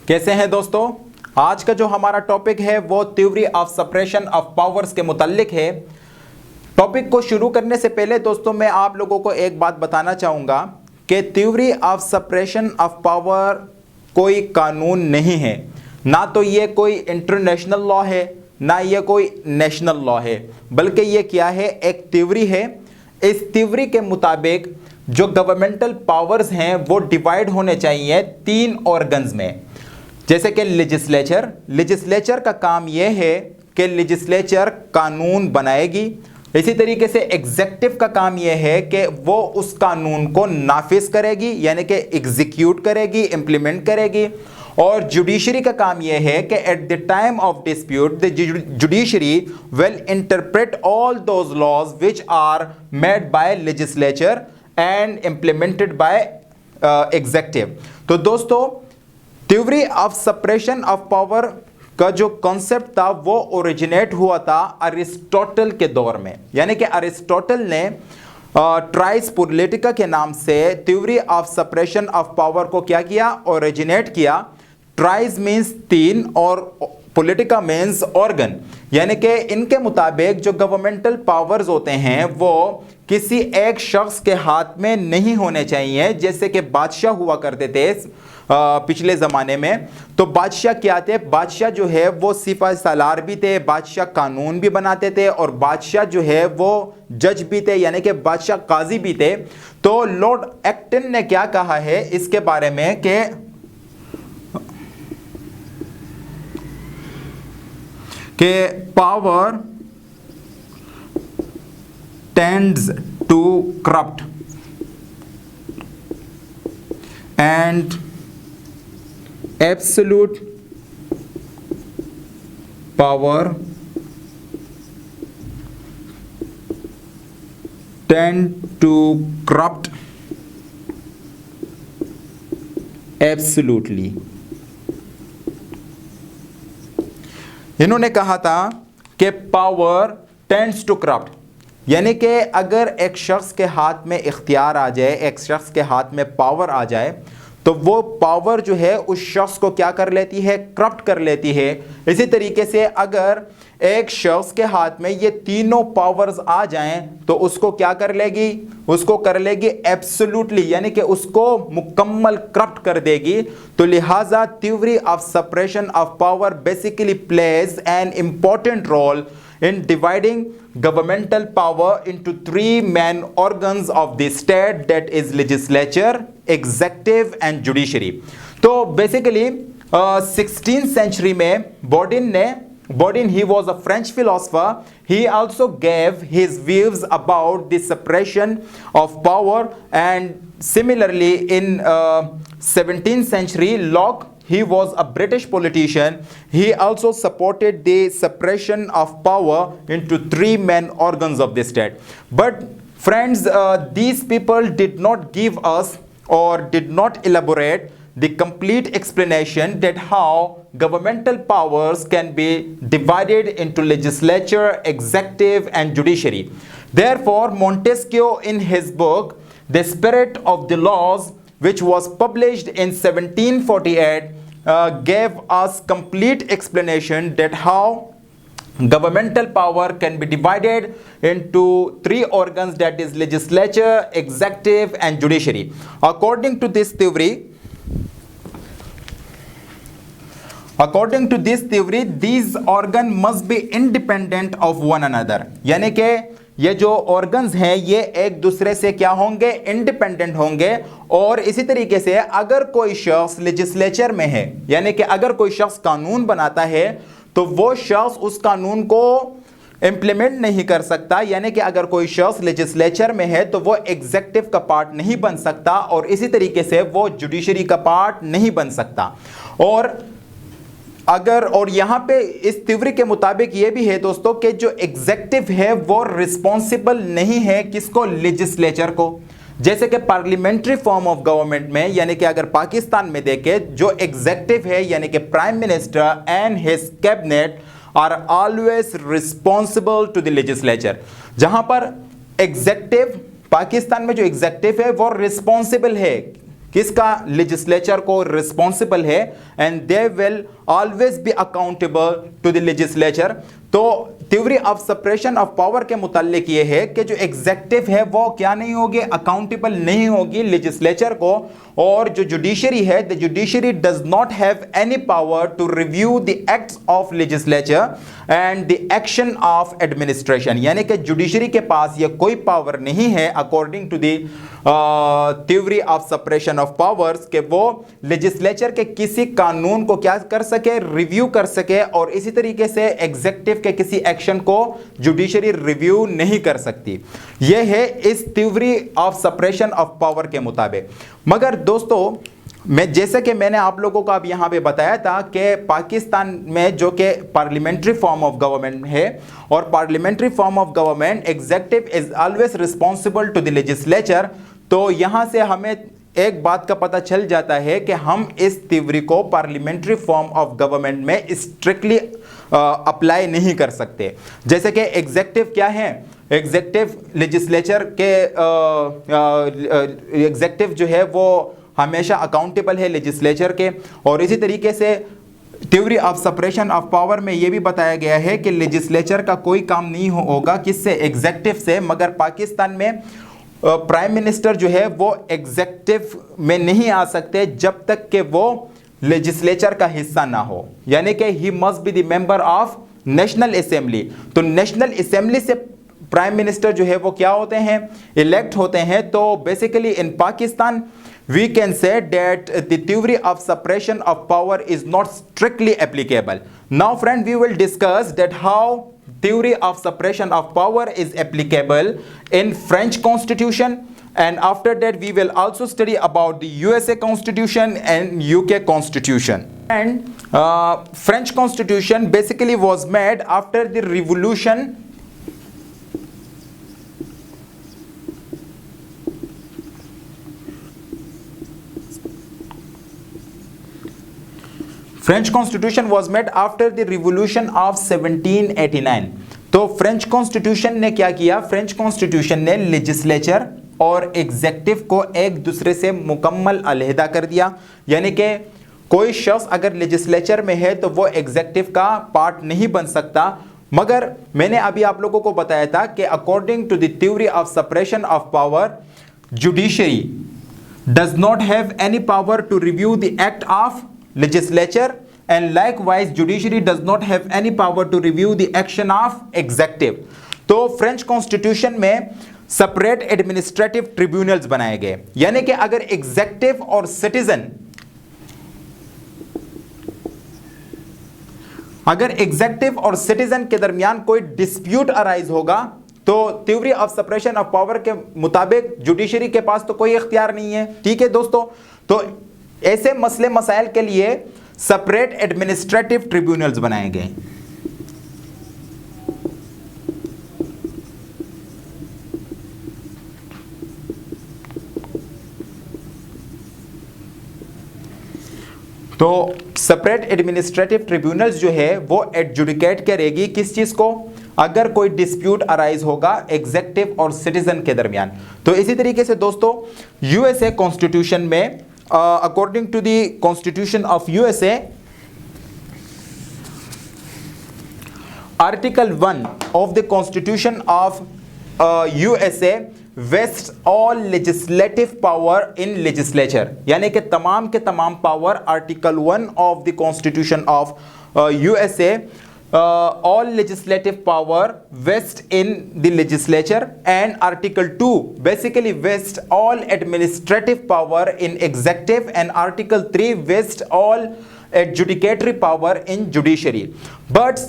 कैसे हैं दोस्तों। आज का जो हमारा टॉपिक है वो theory of separation of powers के मुताल्लिक है। टॉपिक को शुरू करने से पहले दोस्तों मैं आप लोगों को एक बात बताना चाहूँगा कि theory of separation of power कोई कानून नहीं है, ना तो ये कोई इंटरनेशनल लॉ है, ना ये कोई नेशनल लॉ है, बल्कि ये क्या है, एक थ्योरी है। इस थ्योरी के मुताबिक जो गवर्नमेंटल पावर्स हैं वो डिवाइड होने चाहिए तीन ऑर्गन्स में। जैसे कि लेजिस्लेचर का काम यह है कि लेजिस्लेचर कानून बनाएगी। इसी तरीके से एग्जीक्यूटिव का काम यह है कि वो उस कानून को नाफिज करेगी, यानी कि एग्जीक्यूट करेगी, इंप्लीमेंट करेगी। और जुडिशरी का काम यह है कि at the time of dispute the judiciary will interpret all those laws which are made by legislature and implemented by executive. तो दोस्तों theory of separation of power का जो कॉन्सेप्ट था वो ओरिजिनेट हुआ था अरिस्टोटल के दौर में, यानी कि अरिस्टोटल ने ट्राइस पॉलिटिका के नाम से theory of separation of power को क्या किया, ओरिजिनेट किया। ट्राइस मीन्स तीन और पॉलिटिका मीन्स ऑर्गन, यानी कि इनके मुताबिक जो गवर्नमेंटल पावर्स होते हैं वो किसी एक शख्स के हाथ में नहीं होने चाहिए। जैसे कि बादशाह हुआ करते थे पिछले ज़माने में, तो बादशाह क्या थे, बादशाह जो है वो सिपा सालार भी थे, बादशाह कानून भी बनाते थे और बादशाह जो है वो जज भी थे, यानी कि बादशाह काजी भी थे। तो लॉर्ड एक्टन ने क्या कहा है इसके बारे में कि power tends to corrupt and absolute power tend to corrupt absolutely। इन्होंने कहा था कि पावर टेंड्स टू करप्ट, यानी कि अगर एक शख्स के हाथ में इख्तियार आ जाए, एक शख्स के हाथ में पावर आ जाए, तो वो पावर जो है उस शख्स को क्या कर लेती है, करप्ट कर लेती है। इसी तरीके से अगर एक शख्स के हाथ में ये तीनों पावर्स आ जाएं तो उसको क्या कर लेगी, उसको कर लेगी एब्सोल्युटली, यानी कि उसको मुकम्मल करप्ट कर देगी। तो लिहाजा theory of separation of power basically plays an important role in dividing governmental power into three main organs of the state, that is legislature, executive and judiciary। तो basically 16th century में Bodin he was a French philosopher, he also gave his views about the separation of power। And similarly in 17th century Locke, he was a British politician, he also supported the separation of power into three main organs of the state। But friends, these people did not give us or did not elaborate the complete explanation that how governmental powers can be divided into legislature, executive and judiciary। Therefore Montesquieu in his book The Spirit of the Laws, which was published in 1748, gave us complete explanation that how governmental power can be divided into three organs, that is legislature, executive and judiciary। According to this theory these organs must be independent of one another, यानी कि ये जो organs हैं ये एक दूसरे से क्या होंगे, इंडिपेंडेंट होंगे। और इसी तरीके से अगर कोई शख्स लेजिस्लेचर में है, यानी कि अगर कोई शख्स कानून बनाता है तो वो शख्स उस कानून को इंप्लीमेंट नहीं कर सकता, यानी कि अगर कोई शख्स लेजिस्लेचर में है तो वो एग्जीक्यूटिव का पार्ट नहीं बन सकता और इसी तरीके से वो जुडिशरी का पार्ट नहीं बन सकता। और यहां पे इस थ्योरी के मुताबिक ये भी है दोस्तों कि जो एग्जीक्यूटिव है वो रिस्पॉन्सिबल नहीं है किसको, लेजिस्लेचर को। जैसे कि पार्लियामेंट्री फॉर्म ऑफ गवर्नमेंट में, यानी कि अगर पाकिस्तान में देखें, जो एग्जीक्यूटिव है यानी कि prime minister and his cabinet are always responsible to the legislature. जहां पर एग्जीक्यूटिव, पाकिस्तान में जो एग्जीक्यूटिव है वो रिस्पॉन्सिबल है किसका, लेजिस्लेचर को रिस्पॉन्सिबल है, and they will always be accountable to the legislature. तो theory of separation of power के मुतालिक ये है कि जो एग्जेक्टिव है वो क्या नहीं होगी, अकाउंटेबल नहीं होगी लेजिस्लेचर को, और जो जुडिशरी है, the judiciary does not have any power to review the acts of legislature and the action of administration, यानी कि जुडिशरी के पास ये कोई पावर नहीं है according to the theory of separation of powers के वो लेजिस्लेचर के किसी कानून को क्या कर सके, रिव्यू कर सके, और इसी तरीके से एग्जीक्यूटिव के किसी एक्शन को जुडिशरी रिव्यू नहीं कर सकती। यह है इस theory of separation of power के मुताबिक। मगर दोस्तों, मैं जैसे कि मैंने आप लोगों को अब यहां पे बताया था कि पाकिस्तान में जो कि पार्लियामेंट्री फॉर्म ऑफ गवर्नमेंट है, और parliamentary form of government executive is always responsible to the legislature, तो यहां से हमें एक बात का पता चल जाता है कि हम इस थ्योरी को पार्लियामेंट्री फॉर्म ऑफ गवर्नमेंट में स्ट्रिक्टली अप्लाई नहीं कर सकते। जैसे कि एग्जीक्यूटिव क्या है, एग्जीक्यूटिव लेजिस्लेचर के एग्जीक्यूटिव जो है वो हमेशा अकाउंटेबल है लेजिस्लेचर के, और इसी तरीके से theory of separation of power में यह भी बताया गया है कि लेजिस्लेचर का कोई काम नहीं होगा किससे, एग्जीक्यूटिव से। मगर पाकिस्तान में प्राइम मिनिस्टर जो है वो एग्जीक्यूटिव में नहीं आ सकते जब तक कि वो लेजिस्लेचर का हिस्सा ना हो, यानी कि he must be the member of national assembly. तो नेशनल असेंबली से प्राइम मिनिस्टर जो है वो क्या होते हैं, इलेक्ट होते हैं। तो basically in Pakistan we can say that the theory of separation of power is not strictly applicable. Now friend, we will discuss that how theory of separation of power is applicable in French constitution, and after that we will also study about the USA constitution and UK constitution. And French constitution basically was made after the revolution French constitution was made after the revolution of 1789। तो French constitution ने क्या किया, French constitution ने legislature और executive को एक दूसरे से मुकम्मल अलहदा कर दिया, यानी कि कोई शख्स अगर लेजिस्लेचर में है तो वो एग्जीक्यूटिव का पार्ट नहीं बन सकता। मगर मैंने अभी आप लोगों को बताया था कि according to the theory of separation of power, judiciary does not have any power to review the act of legislature, and likewise judiciary does not have any power to review the action of executive। तो French constitution में separate administrative tribunals बनाए गए, यानी कि अगर executive और citizen, अगर executive और सिटीजन के दरमियान कोई डिस्प्यूट अराइज होगा तो theory of separation of power के मुताबिक जुडिशरी के पास तो कोई इख्तियार नहीं है। ठीक है दोस्तों, तो ऐसे मसले मसाइल के लिए सेपरेट एडमिनिस्ट्रेटिव ट्रिब्यूनल्स बनाए गए। तो सेपरेट एडमिनिस्ट्रेटिव ट्रिब्यूनल्स जो है वो एडजुडिकेट करेगी किस चीज को, अगर कोई डिस्प्यूट अराइज होगा एग्जीक्यूटिव और सिटीजन के दरमियान। तो इसी तरीके से दोस्तों यूएसए कॉन्स्टिट्यूशन में according to the constitution of USA, article 1 of the constitution of USA vests all legislative power in legislature, यानी कि तमाम के तमाम power article 1 of the constitution of USA, all legislative power vests in the legislature, and article 2 basically vests all administrative power in executive, and article 3 vests all adjudicatory power in judiciary. But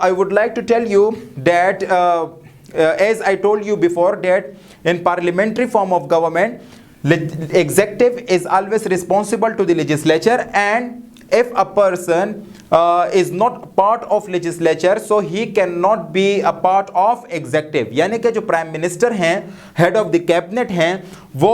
I would like to tell you that as I told you before, that in parliamentary form of government, executive is always responsible to the legislature, and if a person is not part of legislature, so he cannot be a part of executive, यानी कि जो prime minister हैं, head of the cabinet हैं, वो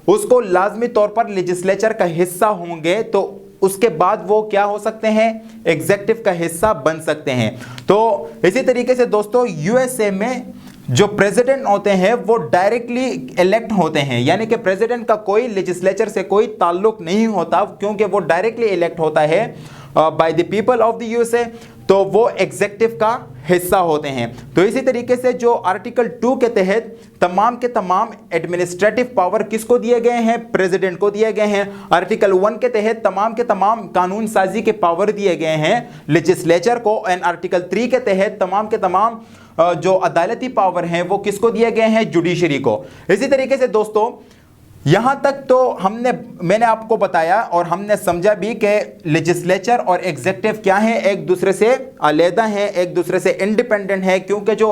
उसको लाजमी तौर पर लेजिस्लेचर का हिस्सा होंगे, तो उसके बाद वो क्या हो सकते हैं, एग्जीक्यूटिव का हिस्सा बन सकते हैं। तो इसी तरीके से दोस्तों यूएसए में जो प्रेसिडेंट होते हैं वो डायरेक्टली इलेक्ट होते हैं, यानी कि प्रेसिडेंट का कोई लेजिस्लेचर से कोई ताल्लुक नहीं होता, क्योंकि वो डायरेक्टली इलेक्ट होता है by the people of the USA, तो वो एग्जीक्यूटिव का हिस्सा होते हैं। तो इसी तरीके से जो आर्टिकल 2 के तहत तमाम के तमाम एडमिनिस्ट्रेटिव पावर किसको दिए गए हैं? प्रेसिडेंट को दिए गए हैं। आर्टिकल 1 के तहत तमाम के तमाम कानून साजी के पावर दिए गए हैं लेजिस्लेचर को, एंड आर्टिकल 3 के तहत तमाम के तमाम जो अदालती पावर हैं वो किसको दिए गए हैं? जुडिशरी को। इसी तरीके से दोस्तों यहां तक तो मैंने आपको बताया और हमने समझा भी कि लेजिस्लेचर और एग्जीक्यूटिव क्या है, एक दूसरे से अलग हैं, एक दूसरे से इंडिपेंडेंट है, क्योंकि जो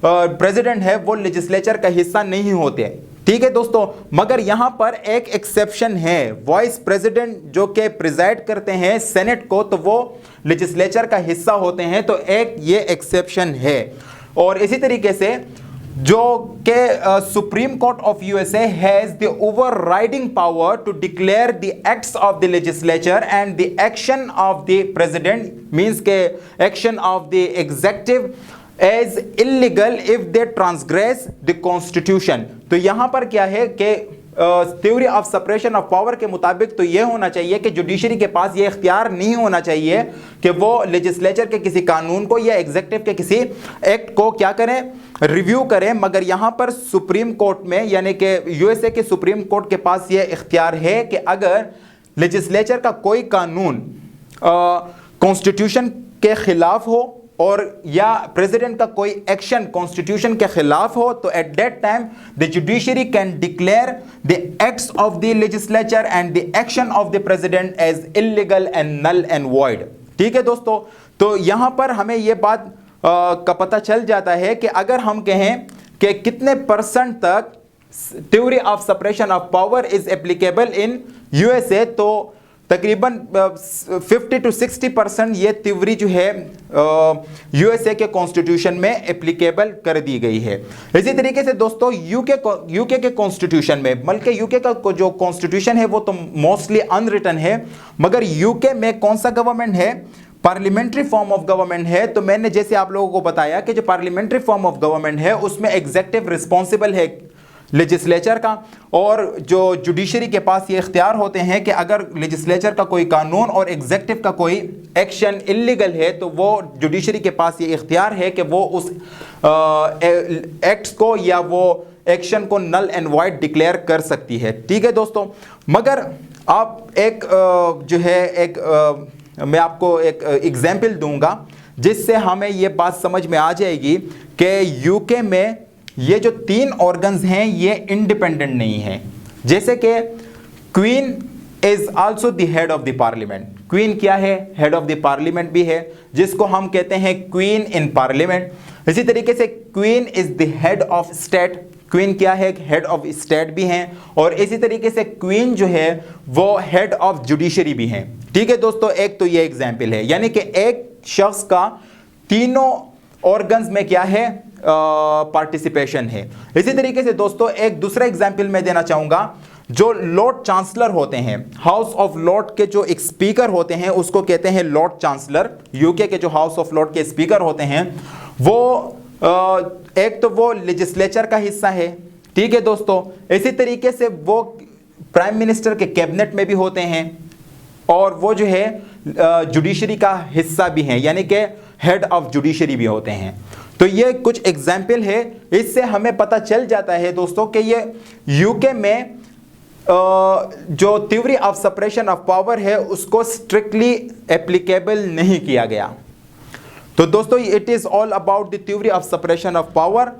प्रेसिडेंट है वो लेजिस्लेचर का हिस्सा नहीं होते। ठीक है दोस्तों, मगर यहां पर एक एक्सेप्शन है, वाइस प्रेसिडेंट जो कि प्रिजाइड करते हैं सेनेट को, तो वो लेजिस्लेचर का हिस्सा होते हैं, तो एक ये एक्सेप्शन है। और इसी तरीके से जो के Supreme Court of USA has the overriding power to declare the acts of the legislature and the action of the president, means के action of the executive as illegal if they transgress the constitution. तो यहां पर क्या है कि theory of separation of power के मुताबिक तो यह होना चाहिए कि जुडिशरी के पास यह इख्तियार नहीं होना चाहिए कि वो लेजिस्लेचर के किसी कानून को या एग्जीक्यूटिव के किसी एक्ट को क्या करें? रिव्यू करें। मगर यहां पर सुप्रीम कोर्ट में, यानी कि यूएसए के सुप्रीम कोर्ट के पास यह इख्तियार है कि अगर लेजिस्लेचर का कोई कानून कॉन्स्टिट्यूशन के खिलाफ हो और या प्रेसिडेंट का कोई एक्शन कॉन्स्टिट्यूशन के खिलाफ हो, तो at that time the judiciary can declare the acts of the legislature and the action of the president as illegal and null and void. ठीक है दोस्तों, तो यहां पर हमें यह बात का पता चल जाता है कि अगर हम कहें कि कितने परसेंट तक theory of separation of power is applicable in USA, तो तकरीबन 50 to 60% ये थ्योरी जो है यूएसए के कॉन्स्टिट्यूशन में एप्लीकेबल कर दी गई है। इसी तरीके से दोस्तों यूके के कॉन्स्टिट्यूशन में, बल्कि यूके का जो कॉन्स्टिट्यूशन है वो तो मोस्टली अनरिटन है, मगर यूके में कौन सा गवर्नमेंट है? पार्लियामेंट्री फॉर्म ऑफ गवर्नमेंट है। तो मैंने जैसे आप लोगों को बताया कि जो पार्लियामेंट्री फॉर्म ऑफ गवर्नमेंट है उसमें एग्जीक्यूटिव रिस्पॉन्सिबल है लेजिस्लेचर का, और जो जुडिशरी के पास ये इख्तियार होते हैं कि अगर लेजिस्लेचर का कोई कानून और एग्जीक्यूटिव का कोई एक्शन इलीगल है, तो वो जुडिशरी के पास ये इख्तियार है कि वो उस एक्ट्स को या वो एक्शन को नल एंड वॉइड डिक्लेयर कर सकती है। ठीक है दोस्तों, मगर आप एक जो है एक मैं आपको एक एग्जाम्पल दूंगा जिससे हमें ये बात समझ में आ जाएगी कि यूके में ये जो 3 ऑर्गन्स हैं ये इंडिपेंडेंट नहीं है। जैसे कि queen is also the head of the parliament. Queen क्या है? हेड ऑफ द पार्लियामेंट भी है, जिसको हम कहते हैं क्वीन इन पार्लियामेंट। इसी तरीके से queen is the head of state. Queen क्या है? हेड ऑफ स्टेट भी हैं। और इसी तरीके से क्वीन जो है वो हेड ऑफ जुडिशरी भी हैं। ठीक है दोस्तों, एक तो ये एग्जाम्पल है, यानी कि एक शख्स का तीनों ऑर्गन्स में क्या है? पार्टिसिपेशन है। इसी तरीके से दोस्तों एक दूसरा एग्जाम्पल मैं देना चाहूंगा, जो लॉर्ड चांसलर होते हैं, हाउस ऑफ लॉर्ड के जो एक स्पीकर होते हैं उसको कहते हैं लॉर्ड चांसलर। यूके के जो हाउस ऑफ लॉर्ड के स्पीकर होते हैं वो एक तो वो लेजिस्लेचर का हिस्सा है। ठीक है दोस्तों, इसी तरीके से वो प्राइम मिनिस्टर के कैबिनेट में भी होते हैं और वो जो है जुडिशरी का हिस्सा भी हैं, यानी कि हेड ऑफ जुडिशरी भी होते हैं। तो ये कुछ एग्जाम्पल है, इससे हमें पता चल जाता है दोस्तों कि ये यूके में जो theory of separation of power है उसको स्ट्रिक्टली एप्लीकेबल नहीं किया गया। तो दोस्तों it is all about the theory of separation of power.